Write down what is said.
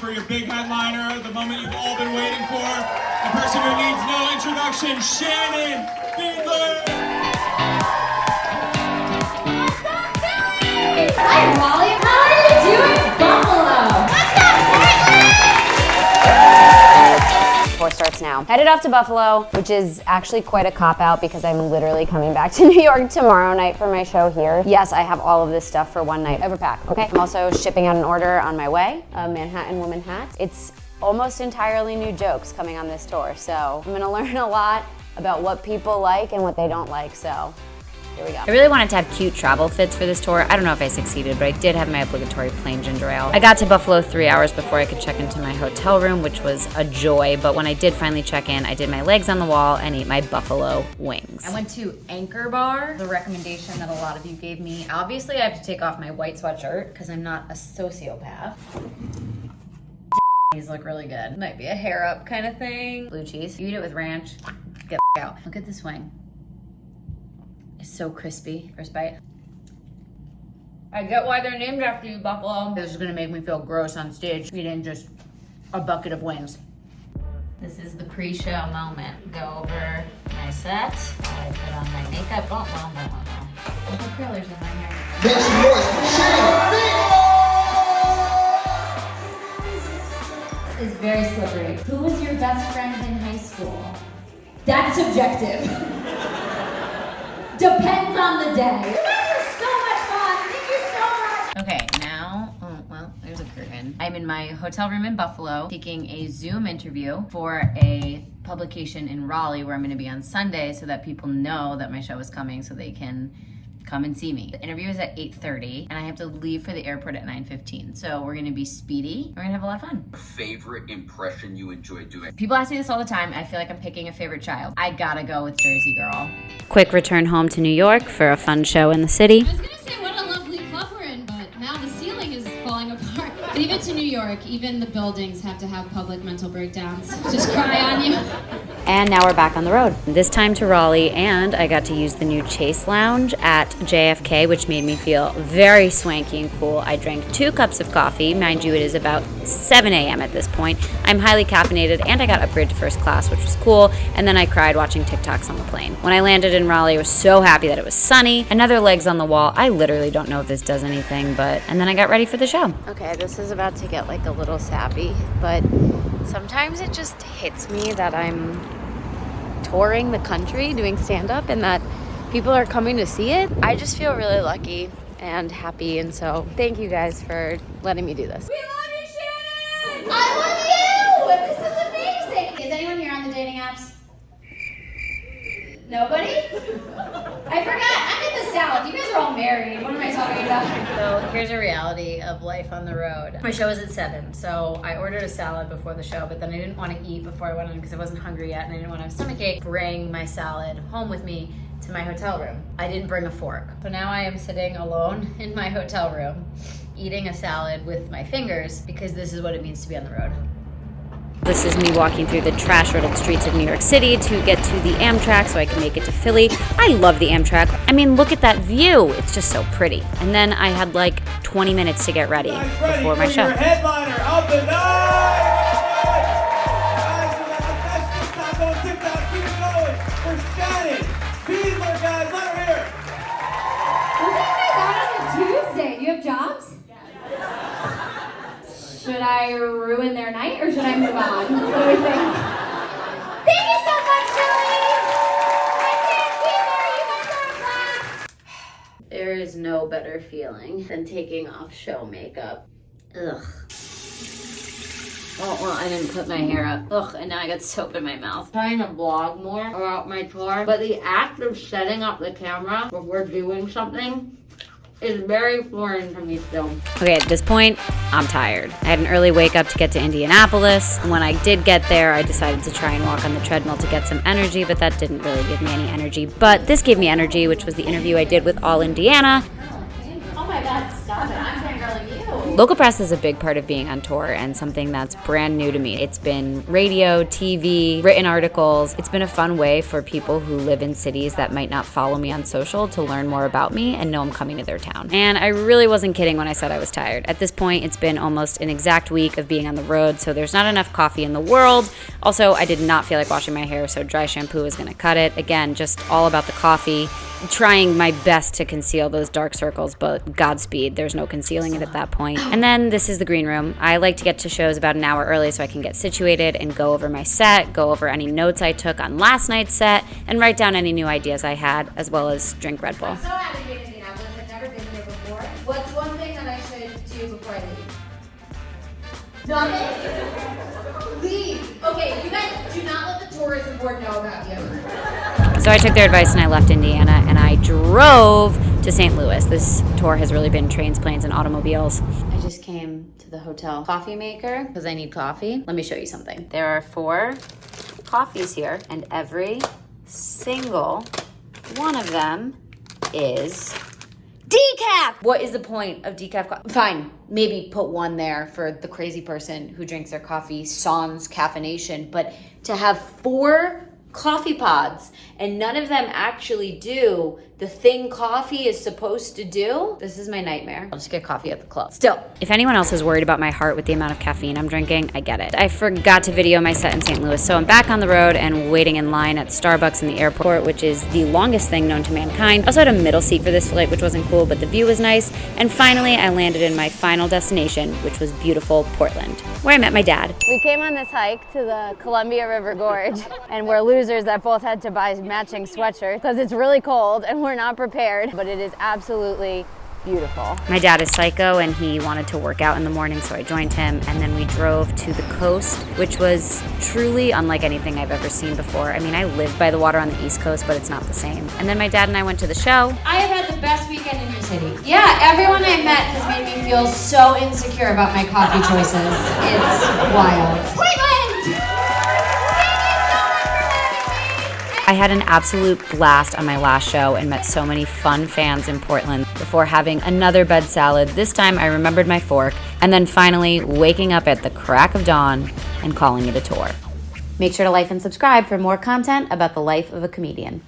for your big headliner, the moment you've all been waiting for, the person who needs no introduction, Shannon Fiedler! Hi, Molly. How are you doing, Buffalo? What's up, Portland? Tour starts now. Headed off to Buffalo, which is actually quite a cop-out because I'm literally coming back to New York tomorrow night for my show here. Yes, I have all of this stuff for one night. Overpack, okay? I'm also shipping out an order on my way, a Manhattan woman hat. It's almost entirely new jokes coming on this tour, so I'm gonna learn a lot about what people like and what they don't like, so here we go. I really wanted to have cute travel fits for this tour. I don't know if I succeeded, but I did have my obligatory plain ginger ale. I got to Buffalo 3 hours before I could check into my hotel room, which was a joy, but when I did finally check in, I did my legs on the wall and ate my buffalo wings. I went to Anchor Bar, the recommendation that a lot of you gave me. Obviously, I have to take off my white sweatshirt because I'm not a sociopath. These look really good. Might be a hair up kind of thing. Blue cheese. You eat it with ranch. Get the out. Look at this wing. It's so crispy. First bite. I get why they're named after you, Buffalo. This is gonna make me feel gross on stage eating just a bucket of wings. This is the pre-show moment. Go over my set. I put on my makeup. Oh, well. Look at curlers in my hair. Make some noise for Shannon It's very slippery. Who was your best friend in high school? That's subjective. Depends on the day. You guys are so much fun. Thank you so much. Okay, now, there's a curtain. I'm in my hotel room in Buffalo taking a Zoom interview for a publication in Raleigh where I'm gonna be on Sunday so that people know that my show is coming so they can come and see me. The interview is at 8:30 and I have to leave for the airport at 9:15. So we're gonna be speedy. We're gonna have a lot of fun. Favorite impression you enjoy doing? People ask me this all the time. I feel like I'm picking a favorite child. I gotta go with Jersey Girl. Quick return home to New York for a fun show in the city. I was gonna say what a lovely club we're in, but now the ceiling is falling apart. Leave it to New York. Even the buildings have to have public mental breakdowns. Just cry on you. And now we're back on the road. This time to Raleigh, and I got to use the new Chase Lounge at JFK, which made me feel very swanky and cool. I drank 2 cups of coffee. Mind you, it is about 7 a.m. at this point. I'm highly caffeinated, and I got upgraded to first class, which was cool, and then I cried watching TikToks on the plane. When I landed in Raleigh, I was so happy that it was sunny. Another legs on the wall. I literally don't know if this does anything, and then I got ready for the show. Okay, this is about to get like a little sappy, but sometimes it just hits me that I'm touring the country doing stand-up and that people are coming to see it. I just feel really lucky and happy, and so thank you guys for letting me do this. We love you, Shannon! I love you! This is amazing! Is anyone here on the dating apps? Nobody? I forgot. I'm in the South. You guys are all married. What am I talking about? So here's a reality of life on the road. My show is at 7, so I ordered a salad before the show, but then I didn't want to eat before I went on because I wasn't hungry yet and I didn't want to have a stomachache. Bring my salad home with me to my hotel room. I didn't bring a fork. So now I am sitting alone in my hotel room eating a salad with my fingers because this is what it means to be on the road. This is me walking through the trash-riddled streets of New York City to get to the Amtrak so I can make it to Philly. I love the Amtrak. I mean, look at that view. It's just so pretty. And then I had like 20 minutes to get ready before my show. Your headliner of the night! Guys, we got the best TikTok on TikTok. Keep it going for Shannon Fiedler, guys. Let her hear it. What are you guys out on a Tuesday? Do you have jobs? Should I ruin their night or should I move on? What do we think? Thank you so much, Julie! Shannon Fiedler, you guys are a blast! There is no better feeling than taking off show makeup. Ugh. Oh, well, I didn't put my hair up. Ugh, and now I got soap in my mouth. Trying to vlog more about my tour, but the act of setting up the camera before doing something is very foreign to me still. Okay, at this point, I'm tired. I had an early wake up to get to Indianapolis. When I did get there, I decided to try and walk on the treadmill to get some energy, but that didn't really give me any energy. But this gave me energy, which was the interview I did with All Indiana. Oh my God, stop it. I'm fangirling you. Local press is a big part of being on tour and something that's brand new to me. It's been radio, TV, written articles. It's been a fun way for people who live in cities that might not follow me on social to learn more about me and know I'm coming to their town. And I really wasn't kidding when I said I was tired. At this point, it's been almost an exact week of being on the road, so there's not enough coffee in the world. Also, I did not feel like washing my hair, so dry shampoo is gonna cut it. Again, just all about the coffee. Trying my best to conceal those dark circles, but Godspeed, there's no concealing it at that point. And then this is the green room. I like to get to shows about an hour early so I can get situated and go over my set, go over any notes I took on last night's set, and write down any new ideas I had, as well as drink Red Bull. I'm so happy to be in Indianapolis. I've never been here before. What's one thing that I should do before I leave? Nothing? Leave. Okay, you guys do not let the tourism board know about you. So I took their advice and I left Indiana and I drove to St. Louis. This tour has really been trains, planes, and automobiles. I just came to the hotel coffee maker because I need coffee. Let me show you something. There are 4 coffees here and every single one of them is decaf. What is the point of decaf coffee? Fine, maybe put one there for the crazy person who drinks their coffee sans caffeination, but to have 4 coffee pods and none of them actually do the thing coffee is supposed to do, this is my nightmare. I'll just get coffee at the club. Still, if anyone else is worried about my heart with the amount of caffeine I'm drinking, I get it. I forgot to video my set in St. Louis, so I'm back on the road and waiting in line at Starbucks in the airport, which is the longest thing known to mankind. I also had a middle seat for this flight, which wasn't cool, but the view was nice. And finally, I landed in my final destination, which was beautiful Portland, where I met my dad. We came on this hike to the Columbia River Gorge, and we're losers that both had to buy matching sweatshirts because it's really cold and we're not prepared, but it is absolutely beautiful. My dad is psycho and he wanted to work out in the morning, so I joined him, and then we drove to the coast, which was truly unlike anything I've ever seen before. I mean, I live by the water on the East Coast, but it's not the same. And then my dad and I went to the show. I have had the best weekend in your city. Yeah, everyone I met has made me feel so insecure about my coffee choices. It's wild. Portland! I had an absolute blast on my last show and met so many fun fans in Portland before having another bed salad. This time I remembered my fork, and then finally waking up at the crack of dawn and calling it a tour. Make sure to like and subscribe for more content about the life of a comedian.